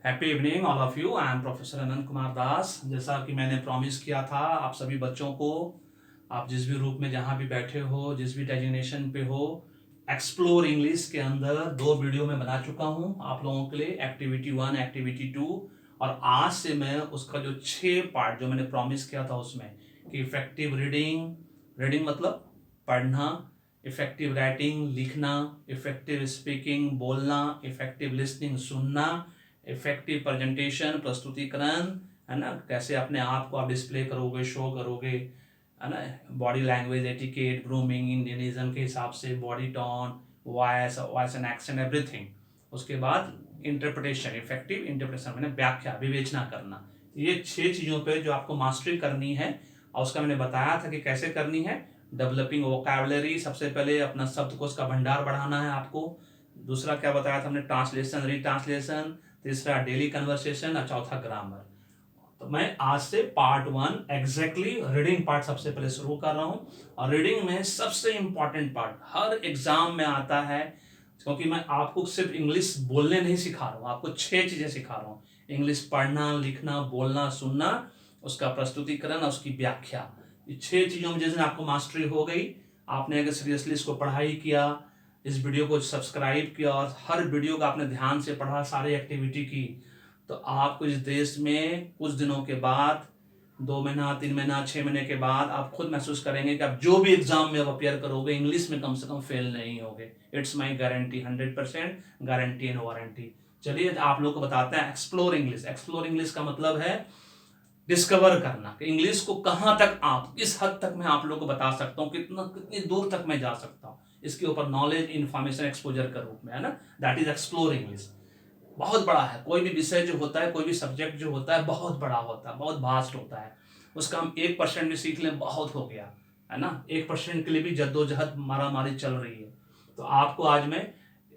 Happy evening all of you. I am professor Anant Kumar Das. जैसा कि मैंने प्रॉमिस किया था आप सभी बच्चों को, आप जिस भी रूप में जहां भी बैठे हो, जिस भी डेजिग्नेशन पे हो, एक्सप्लोर इंग्लिश के अंदर 2 वीडियो में बना चुका हूं आप लोगों के लिए, एक्टिविटी 1, एक्टिविटी 2। और आज से मैं उसका जो 6 पार्ट जो मैंने प्रॉमिस किया था उसमें कि इफेक्टिव रीडिंग, रीडिंग मतलब पढ़ना, इफेक्टिव राइटिंग लिखना, इफेक्टिव स्पीकिंग बोलना, इफेक्टिव लिसनिंग सुनना, इफेक्टिव प्रेजेंटेशन प्रस्तुतिकरण, है ना, कैसे अपने आप को आप डिस्प्ले करोगे, शो करोगे, है ना, बॉडी लैंग्वेज एटिकेट, ग्रूमिंग, इंडियनिज्म के हिसाब से, body tone, voice and accent, everything. उसके बाद इंटरप्रिटेशन, इफेक्टिव इंटरप्रिटेशन मैंने व्याख्या, विवेचना करना। ये 6 चीज़ों पे जो आपको मास्टरी करनी है, और उसका मैंने बताया था कि कैसे करनी है। डेवलपिंग वोकैबुलरी, सबसे पहले अपना शब्दकोश का भंडार बढ़ाना है आपको। दूसरा क्या बताया था हमने, ट्रांसलेशन, रीट्रांसलेशन। तीसरा डेली कन्वर्सेशन, और चौथा ग्रामर। तो मैं आज से पार्ट 1 एग्जैक्टली रीडिंग पार्ट सबसे पहले शुरू कर रहा हूँ। और रीडिंग में सबसे इंपॉर्टेंट पार्ट हर एग्जाम में आता है, क्योंकि मैं आपको सिर्फ इंग्लिश बोलने नहीं सिखा रहा हूँ, आपको 6 चीजें सिखा रहा हूँ। इंग्लिश पढ़ना, लिखना, बोलना, सुनना, उसका प्रस्तुतिकरण और उसकी व्याख्या। ये 6 चीजों में जिस दिन आपको मास्टरी हो गई, आपने अगर सीरियसली इसको पढ़ाई किया, इस वीडियो को सब्सक्राइब किया और हर वीडियो का आपने ध्यान से पढ़ा, सारी एक्टिविटी की, तो आपको इस देश में कुछ दिनों के बाद, 2 महीना, 3 महीना, 6 महीने के बाद आप खुद महसूस करेंगे कि आप जो भी एग्जाम में आप अपियर करोगे, इंग्लिश में कम से कम फेल नहीं होगे। It's my guarantee, 100% guarantee and warranty. चलिए आप लोग को बताते हैं एक्सप्लोर इंग्लिश। एक्सप्लोर इंग्लिश का मतलब है डिस्कवर करना, कि इंग्लिश को कहां तक, आप किस हद तक मैं आप लोगों को बता सकता हूं, कितनी दूर तक मैं जा सकता हूं, इसके ऊपर नॉलेज, इंफॉर्मेशन, एक्सपोजर के रूप में, है ना। That is explore English. बहुत बड़ा है, कोई भी विषय जो होता है, कोई भी सब्जेक्ट जो होता है, बहुत बड़ा होता है, बहुत वास्ट होता है। उसका हम 1% भी सीख लें बहुत हो गया, है ना। 1% के लिए भी जद्दोजहद, मारा मारी चल रही है। तो आपको आज मैं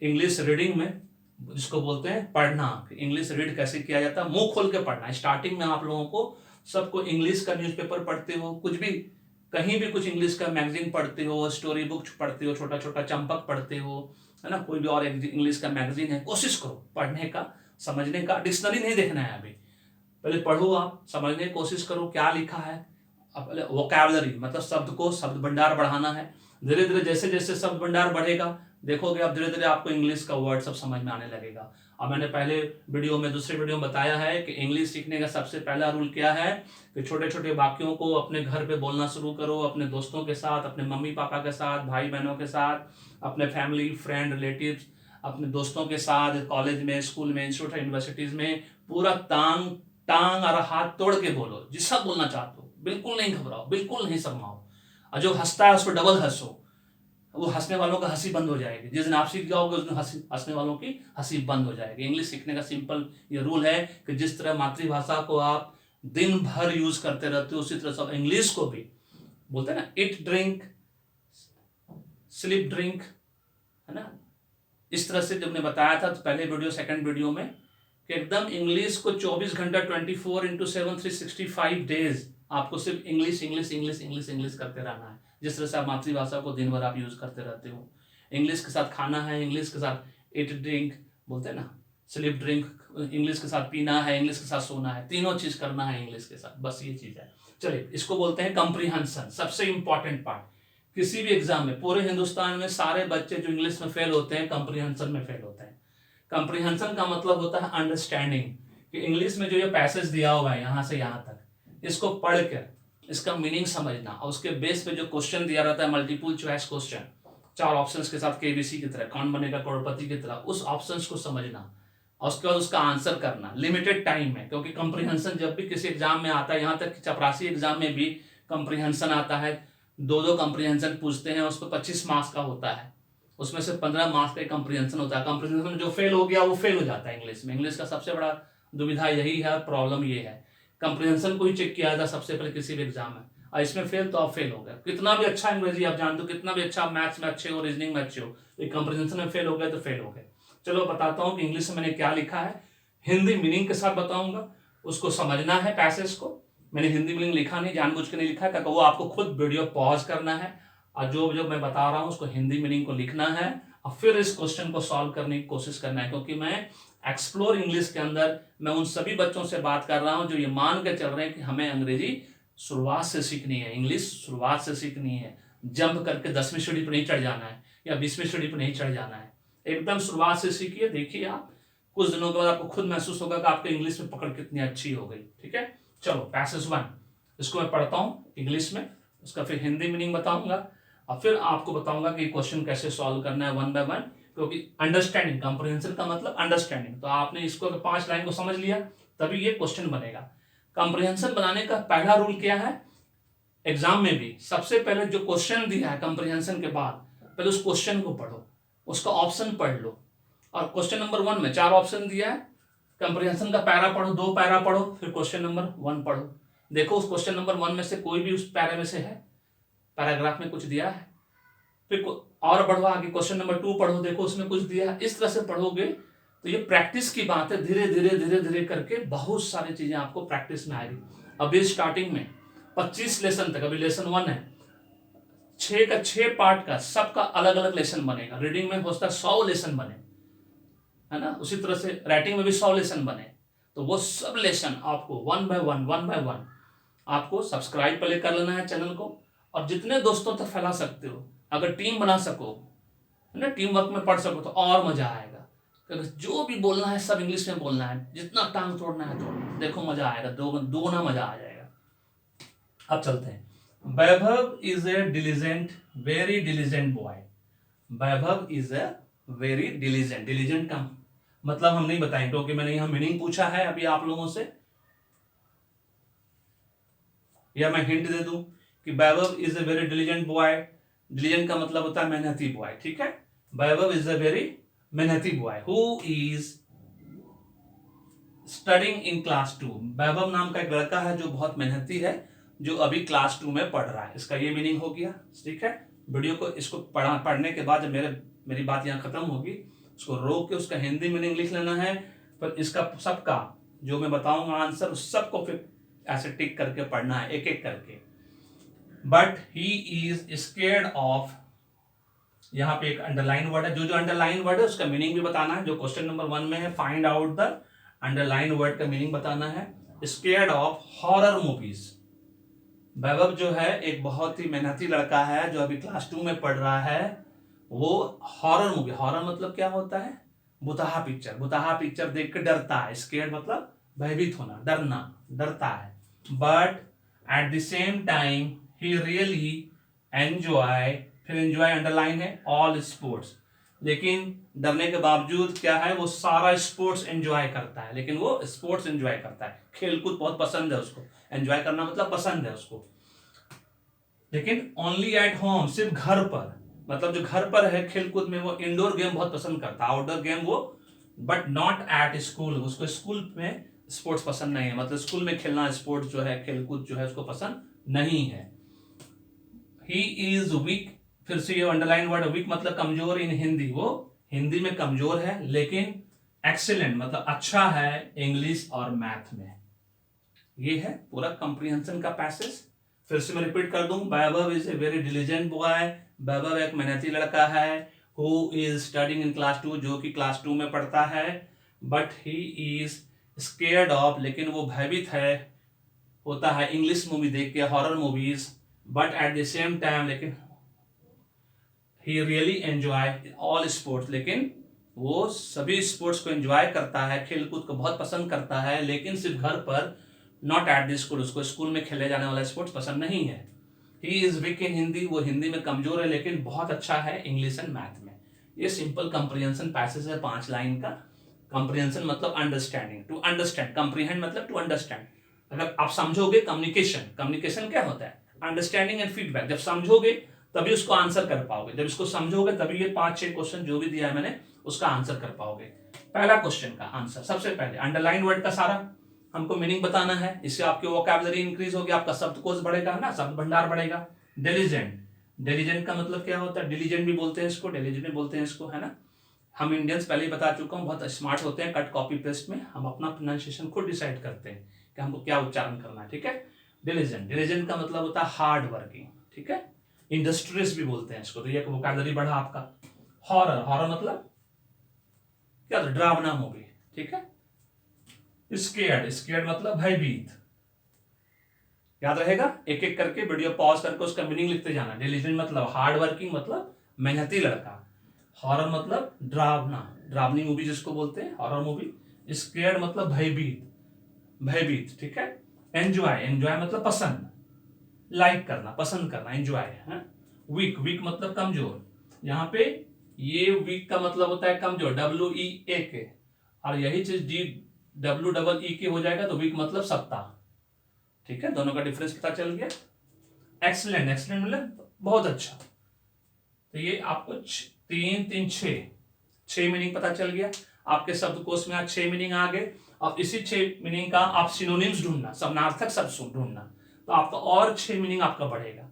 इंग्लिश रीडिंग में, जिसको बोलते हैं पढ़ना, इंग्लिश रीड कैसे किया जाता है, मुंह खोल के पढ़ना। स्टार्टिंग में आप लोगों को सबको इंग्लिश का न्यूज़पेपर पढ़ते हो, कुछ भी कहीं भी कुछ इंग्लिश का मैगजीन पढ़ते हो, स्टोरी बुक पढ़ते हो, छोटा छोटा चंपक पढ़ते हो, है ना, कोई भी और इंग्लिश का मैगजीन है, कोशिश करो पढ़ने का, समझने का। डिक्शनरी नहीं देखना है अभी, पहले पढ़ो, आप समझने की कोशिश करो क्या लिखा है। अब पहले वोकैबुलरी मतलब शब्द को, शब्द भंडार बढ़ाना है। धीरे धीरे जैसे जैसे शब्द भंडार बढ़ेगा, देखोगे अब धीरे धीरे आपको इंग्लिश का वर्ड सब समझ में आने लगेगा। और मैंने पहले वीडियो में, दूसरे वीडियो में बताया है कि इंग्लिश सीखने का सबसे पहला रूल क्या है, कि छोटे छोटे वाक्यों को अपने घर पे बोलना शुरू करो, अपने दोस्तों के साथ, अपने मम्मी पापा के साथ, भाई बहनों के साथ, अपने फैमिली, फ्रेंड, रिलेटिव्स, अपने दोस्तों के साथ, कॉलेज में, स्कूल में, इंस्टीट्यूट, यूनिवर्सिटीज में, पूरा टांग टांग और हाथ तोड़ के बोलो, जिसका बोलना चाहते हो। बिल्कुल नहीं घबराओ, बिल्कुल नहीं शर्माओ। और जो हंसता है उसको डबल हंसो, वो हंसने वालों का हंसी बंद हो जाएगी। जिस दिन आप सीख जाओगे उस दिन हंसने वालों की हंसी बंद हो जाएगी। इंग्लिश सीखने का सिंपल ये रूल है कि जिस तरह मातृभाषा को आप दिन भर यूज करते रहते हो, उसी तरह सब इंग्लिश को भी बोलते हैं ना, इट ड्रिंक, स्लीप ड्रिंक, है ना। इस तरह से जब मैं बताया था तो पहले वीडियो, सेकंड वीडियो में, कि एकदम इंग्लिश को 24 घंटा 24x7 365 डेज आपको सिर्फ English English English English English करते रहना है। जिस तरह से आप मातृभाषा को दिन भर आप यूज करते रहते हो, इंग्लिश के साथ खाना है, इंग्लिश के साथ इट ड्रिंक बोलते हैं ना, स्लीप ड्रिंक, इंग्लिश के साथ पीना है, इंग्लिश के साथ सोना है, तीनों चीज करना है इंग्लिश के साथ, बस ये चीज है। चलिए इसको बोलते हैं कंप्रीहेंशन, सबसे इंपॉर्टेंट पार्ट। किसी भी एग्जाम में, पूरे हिंदुस्तान में सारे बच्चे जो इंग्लिश में फेल होते हैं, कंप्रीहेंशन में फेल होते हैं। कंप्रीहेंशन का मतलब होता है अंडरस्टैंडिंग, कि इंग्लिश में जो ये पैसेज दिया हुआ है यहाँ से यहाँ तक, इसको पढ़ कर इसका मीनिंग समझना, और उसके बेस पे जो क्वेश्चन दिया रहता है, मल्टीपल चॉइस क्वेश्चन, 4 ऑप्शंस के साथ, केबीसी की तरह, कौन बनेगा करोड़पति की तरह, उस ऑप्शंस को समझना और उसके बाद उसका आंसर करना लिमिटेड टाइम में। क्योंकि कंप्रीहेंशन जब भी किसी एग्जाम में आता है, यहाँ तक चपरासी एग्जाम में भी कंप्रीहेंशन आता है, 2 कंप्रीहेंशन पूछते हैं, उस पर 25 मार्क्स का होता है, उसमें से 15 मार्क्स का कंप्रीहेंशन होता है। कंप्रीहेंशन में जो फेल हो गया वो फेल हो जाता है इंग्लिश में। इंग्लिश का सबसे बड़ा दुविधा यही है, प्रॉब्लम ये है, कंप्रीहेंशन को ही चेक किया जाता सबसे पहले किसी भी एग्जाम में, और इसमें फेल तो आप फेल हो गए। कितना भी अच्छा अंग्रेजी आप जानते हो, कितना भी अच्छा मैथ्स में अच्छे हो, रीजनिंग में अच्छे हो, कंप्रीहेंशन में फेल हो गए तो फेल हो गए। चलो बताता हूँ कि इंग्लिश में मैंने क्या लिखा है, हिंदी मीनिंग के साथ बताऊंगा, उसको समझना है पैसेज को। मैंने हिंदी मीनिंग लिखा नहीं, जानबूझ के नहीं लिखा है, क्योंकि वो आपको खुद वीडियो पॉज करना है और जो जो मैं बता रहा हूं उसको हिंदी मीनिंग को लिखना है, और फिर इस क्वेश्चन को सॉल्व करने की कोशिश करना है। क्योंकि मैं एक्सप्लोर इंग्लिश के अंदर मैं उन सभी बच्चों से बात कर रहा हूं जो ये मान के चल रहे हैं कि हमें अंग्रेजी शुरुआत से सीखनी है, इंग्लिश शुरुआत से सीखनी है, जंप करके 10वीं सीढ़ी पर नहीं चढ़ जाना है या 20वीं सीढ़ी पर नहीं चढ़ जाना है। एकदम शुरुआत से सीखिए। देखिए आप कुछ दिनों के बाद आपको खुद महसूस होगा कि आपके इंग्लिश में पकड़ कितनी अच्छी हो गई। ठीक है, चलो पैसेज 1 इसको मैं पढ़ता हूँ इंग्लिश में, उसका फिर हिंदी मीनिंग बताऊंगा और फिर आपको बताऊंगा कि क्वेश्चन कैसे सॉल्व करना है 1 बाय 1, क्योंकि अंडरस्टैंडिंग, कंप्रिहेंशन का मतलब अंडरस्टैंडिंग। तो आपने इसको 5 लाइन को समझ लिया तभी ये क्वेश्चन बनेगा। कंप्रिहेंशन बनाने का पहला रूल क्या है, एग्जाम में भी सबसे पहले जो क्वेश्चन दिया है कंप्रिहेंशन के बाद पहले उस क्वेश्चन को पढ़ो, उसका ऑप्शन पढ़ लो। और क्वेश्चन नंबर 1 में 4 ऑप्शन दिया है, कंप्रिहेंशन का पैरा पढ़ो, 2 पैरा पढ़ो, फिर क्वेश्चन नंबर 1 पढ़ो। देखो उस क्वेश्चन नंबर 1 में से कोई भी उस पैरा में से है, पैराग्राफ में कुछ दिया है, फिर और बढ़ो आगे क्वेश्चन नंबर 2 पढ़ो, देखो उसमें कुछ दिया है। इस तरह से पढ़ोगे तो ये प्रैक्टिस की बात है, धीरे धीरे धीरे धीरे करके बहुत सारी चीजें आपको प्रैक्टिस में आएगी। अभी स्टार्टिंग में 25 लेसन तक, अभी लेसन 1 है, 6 का 6 पार्ट का सबका अलग अलग लेसन बनेगा। रीडिंग में हो सकता है 100 लेसन बने, है ना, उसी तरह से राइटिंग में भी 100 लेसन बने। तो वो सब लेसन आपको 1 बाय 1 आपको सब्सक्राइब पहले कर लेना है चैनल को, और जितने दोस्तों तक फैला सकते हो, अगर टीम बना सको, है ना, टीम वर्क में पढ़ सको तो और मजा आएगा। क्योंकि जो भी बोलना है सब इंग्लिश में बोलना है, जितना टांग तोड़ना है तो देखो मजा आएगा, दोगुना मजा आ जाएगा। अब चलते हैं। Vaibhav is a diligent, very diligent boy. Vaibhav is a very diligent, diligent का मतलब हम नहीं बताएं क्योंकि मैंने यहां मीनिंग पूछा है अभी आप लोगों से, या मैं हिंट दे दूं कि Vaibhav is a very diligent boy. Diligent का मतलब होता है मेहनती बॉय। ठीक है, वैभव इज ए वेरी मेहनती boy who is studying in class 2। Vaibhav नाम का एक लड़का है जो बहुत मेहनती है, जो अभी क्लास 2 में पढ़ रहा है। इसका ये मीनिंग हो गया। ठीक है, वीडियो को इसको पढ़ने के बाद जब मेरी बात यहाँ खत्म होगी, उसको रोक के उसका हिंदी मीनिंग लिख लेना है, पर इसका सबका जो मैं बताऊंगा आंसर उस सबको फिर ऐसे टिक करके पढ़ना है एक एक करके। But he is scared of, यहाँ पे एक अंडरलाइन वर्ड है, जो अंडरलाइन वर्ड है उसका मीनिंग भी बताना है, जो क्वेश्चन नंबर 1 में है, find out the underline word का मीनिंग बताना है। Scared of horror movies. Vaibhav जो है एक बहुत ही मेहनती लड़का है जो अभी क्लास 2 में पढ़ रहा है, वो हॉरर मूवी, हॉरर मतलब क्या होता है, बुताहा पिक्चर, बुताहा पिक्चर देख के डरता है। स्केर्ड मतलब भयभीत होना, डरना, डरता है। But at the same time he really enjoy, फिर एंजॉय अंडरलाइन है, ऑल स्पोर्ट्स। लेकिन डरने के बावजूद क्या है, वो सारा स्पोर्ट्स एंजॉय करता है, लेकिन वो स्पोर्ट्स एंजॉय करता है, खेलकूद बहुत पसंद है उसको। एंजॉय करना मतलब पसंद है उसको, लेकिन ओनली एट होम, सिर्फ घर पर, मतलब जो घर पर है खेलकूद में वो इंडोर गेम बहुत पसंद करता है, आउटडोर गेम वो, बट नॉट एट स्कूल। उसको स्कूल में स्पोर्ट्स पसंद नहीं है, मतलब स्कूल में खेलना, स्पोर्ट्स जो है, खेलकूद जो है उसको पसंद नहीं है। ही इज वीक, फिर से ये अंडरलाइन वर्ड, वीक मतलब कमजोर इन हिंदी, वो हिंदी में कमजोर है, लेकिन एक्सीलेंट मतलब अच्छा है इंग्लिश और मैथ में। ये है पूरा कंप्रीहेंशन का पैसेज। फिर से मैं रिपीट कर दूं, Vaibhav is a very diligent boy. Vaibhav एक मेहनती लड़का है, who is studying in class 2, जो कि क्लास 2 में पढ़ता है। But he is scared of, लेकिन वो भयभीत है, होता है इंग्लिश मूवी देख के, horror movies. But at the same time, लेकिन he really enjoy all sports, लेकिन वो सभी स्पोर्ट्स को एंजॉय करता है, खेलकूद को बहुत पसंद करता है, लेकिन सिर्फ घर पर, नॉट एट द स्कूल, उसको स्कूल में खेले जाने वाला स्पोर्ट्स पसंद नहीं है। He is weak in Hindi, वो हिंदी में कमजोर है, लेकिन बहुत अच्छा है इंग्लिश एंड मैथ में। ये सिंपल कंप्रीहेंशन पैसेज है 5 लाइन का। कंप्रीहेंशन मतलब अंडरस्टैंडिंग, टू अंडरस्टैंड, कंप्रीहेंड मतलब टू अंडरस्टैंड। अगर आप समझोगे, कम्युनिकेशन, कम्युनिकेशन क्या होता है, अंडरस्टैंडिंग एंड फीडबैक। जब समझोगे तभी उसको आंसर कर पाओगे, जब इसको समझोगे तभी ये 5-6 क्वेश्चन जो भी दिया है मैंने उसका आंसर कर पाओगे। पहला क्वेश्चन का आंसर, सबसे पहले अंडरलाइन वर्ड का सारा हमको मीनिंग बताना है, इससे आपकी वोकैबुलरी इंक्रीज होगी, आपका शब्दकोश बढ़ेगा ना, शब्द भंडार बढ़ेगा। डिलीजेंट, डिलीजेंट का मतलब क्या होता है, डिलीजेंट भी बोलते हैं इसको, डिलीजेंट भी बोलते हैं इसको, है ना। हम इंडियंस पहले ही बता चुका हूं, बहुत स्मार्ट होते हैं, कट कॉपी पेस्ट में हम अपना प्रोनाउंसिएशन खुद डिसाइड करते हैं कि हमको क्या उच्चारण करना है। ठीक है, डिलीजेंट, डिलीजेंट का मतलब होता है हार्ड वर्किंग। ठीक है, इंडस्ट्रियस भी बोलते हैं इसको, तो ये वोकैबुलरी बढ़ा आपका। हॉरर, हॉरर मतलब क्या, डरावना मूवी, ठीक है। स्केयर्ड, स्केयर्ड मतलब भयभीत, याद रहेगा। एक एक करके वीडियो पॉज करके उसका मीनिंग लिखते जाना। डिलीजेंट मतलब हार्ड वर्किंग, मतलब मेहनती लड़का। हॉरर मतलब डरावना, डरावनी मूवी जिसको बोलते हैं हॉरर मूवी। स्केयर्ड मतलब भयभीत, भयभीत, ठीक है। एंजॉय, एंजॉय मतलब पसंद, लाइक करना, पसंद करना, एंजॉय है। वीक, वीक मतलब कमजोर। यहाँ पे ये वीक का मतलब होता है कमजोर, WEAK, और यही चीज DWEEK हो जाएगा तो वीक मतलब सत्ता, ठीक है। दोनों का डिफरेंस पता चल गया। एक्सलेंट, एक्सलेंट मतलब बहुत अच्छा। तो ये आपको 3 3 6 मीनिंग पता चल गया। आपके शब्दकोश में आज 6 मीनिंग आ गए। अब इसी 6 मीनिंग का आप सिनोनिम्स ढूंढना, समानार्थक शब्द ढूंढना, तो आपका और 6 मीनिंग आपका बढ़ेगा।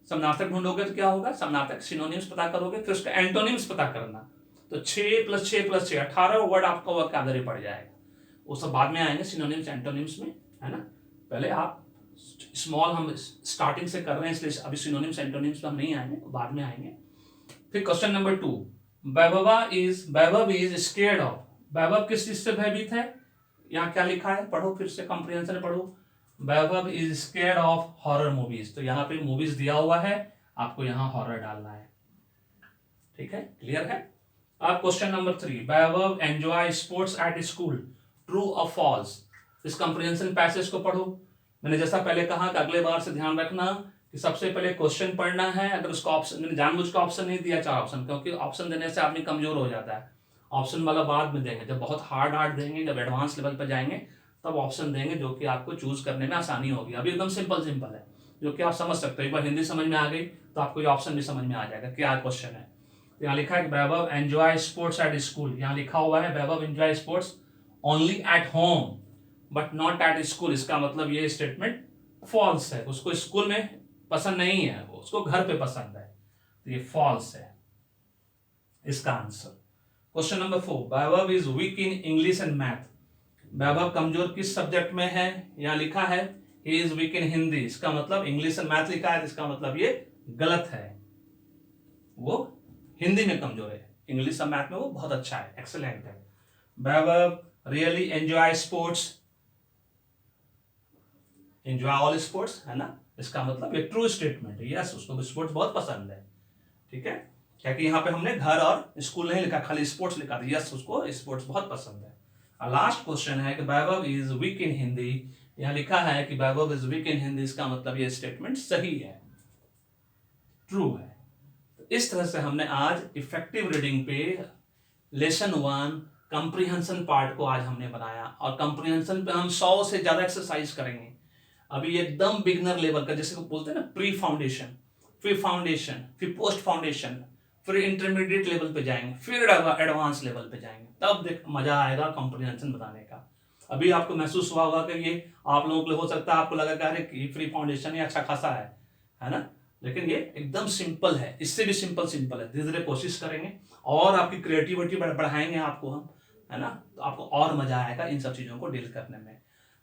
समानार्थक ढूंढोगे तो क्या होगा, समानार्थक सिनोनिम्स पता करोगे, फिर उसका एंटोनिम्स पता करना। तो 6 + 6 + 6 18 वर्ड आपका वोकैबुलरी पड़ जाएगा। वो सब बाद में आएंगे सिनोनिम्स एंटोनिम्स में, है ना। पहले आप स्मॉल, हम स्टार्टिंग से कर रहे हैं इसलिए अभी सिनोनिम्स एंटोनिम्स पे हम नहीं आएंगे, बाद में आएंगे। फिर question number 2, Vaibhav is scared of. Vaibhav किस चीज से भयभीत है, यहाँ क्या लिखा है, पढ़ो फिर से, कॉम्प्रिहेंशन पढ़ो। Vaibhav is scared of horror movies. तो यहाँ पे मूवीज दिया हुआ है, आपको यहाँ हॉरर डालना है, ठीक है, क्लियर है। अब question number 3, Vaibhav enjoy sports at school, true और फॉल्स। इस कॉम्प्रिहेंशन पैसेज को पढ़ो। मैंने जैसा पहले कहा कि अगले बार से ध्यान रखना कि सबसे पहले क्वेश्चन पढ़ना है। अगर उसका ऑप्शन, मैंने जानबूझ के ऑप्शन नहीं दिया 4 ऑप्शन, क्योंकि ऑप्शन देने से आदमी कमजोर हो जाता है। ऑप्शन वाला बाद में देंगे, जब बहुत हार्ड हार्ड देंगे, जब एडवांस लेवल पर जाएंगे तब ऑप्शन देंगे, जो कि आपको चूज करने में आसानी होगी। अभी एकदम सिंपल सिंपल है, जो कि आप समझ सकते हो। एक बार हिंदी समझ में आ गई तो आपको ये ऑप्शन भी समझ में आ जाएगा क्या क्वेश्चन है। यहाँ लिखा है Vaibhav enjoy sports at school. यहाँ लिखा हुआ है Vaibhav enjoy sports only at home but not at school. इसका मतलब ये स्टेटमेंट फॉल्स है, उसको स्कूल में पसंद नहीं है, उसको घर पे पसंद है, तो ये फॉल्स है इसका answer. Question number 4, Vaibhav is weak in English and math. Vaibhav कमजोर किस सब्जेक्ट में है, यहाँ लिखा है he is weak in Hindi. इसका मतलब इंग्लिश एंड मैथ लिखा है, इसका मतलब ये गलत है, वो हिंदी में कमजोर है, इंग्लिश और मैथ में वो बहुत अच्छा है, एक्सेलेंट है। Vaibhav really enjoy sports, enjoy all sports, है ना। इसका मतलब ये ट्रू स्टेटमेंट है, यस उसको स्पोर्ट्स बहुत पसंद है, ठीक है। क्या कि यहाँ पे हमने घर और स्कूल नहीं लिखा, खाली स्पोर्ट्स लिखा था, यस उसको स्पोर्ट्स बहुत पसंद है। और लास्ट क्वेश्चन है कि Vaibhav is weak in Hindi. यहाँ लिखा है कि Vaibhav is weak in Hindi, इसका मतलब ये स्टेटमेंट सही है, ट्रू है। तो इस तरह से हमने आज इफेक्टिव रीडिंग पे लेसन 1 कंप्रीहेंशन पार्ट को आज हमने बनाया, और कंप्रीहेंशन पे हम 100 से ज्यादा एक्सरसाइज करेंगे। अभी एकदम बिगनर लेवल का, जैसे को बोलते हैं ना, प्री फाउंडेशन, फिर फाउंडेशन, फिर पोस्ट फाउंडेशन, फिर इंटरमीडिएट लेवल पे जाएंगे, फिर एडवांस लेवल पे जाएंगे, तब देख मजा आएगा कॉम्प्रिहेंशन बताने का। अभी आपको महसूस हुआ होगा कि ये आप लोगों के लिए हो सकता है आपको लगा कि अरे फ्री फाउंडेशन ये अच्छा खासा है ना, लेकिन ये एकदम सिंपल है, इससे भी सिंपल सिंपल है। धीरे धीरे कोशिश करेंगे और आपकी क्रिएटिविटी बढ़ाएंगे आपको हम, है ना, तो आपको और मजा आएगा इन सब चीजों को डील करने में।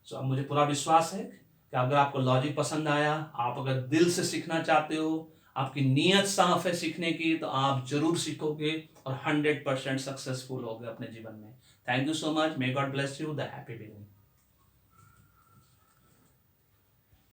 सो अब मुझे पूरा विश्वास है कि अगर आपको लॉजिक पसंद आया, आप अगर दिल से सीखना चाहते हो, आपकी नीयत साफ है सीखने की, तो आप जरूर सीखोगे और 100% सक्सेसफुल होगे अपने जीवन में। Thank you so much, may God bless you, the happy beginning.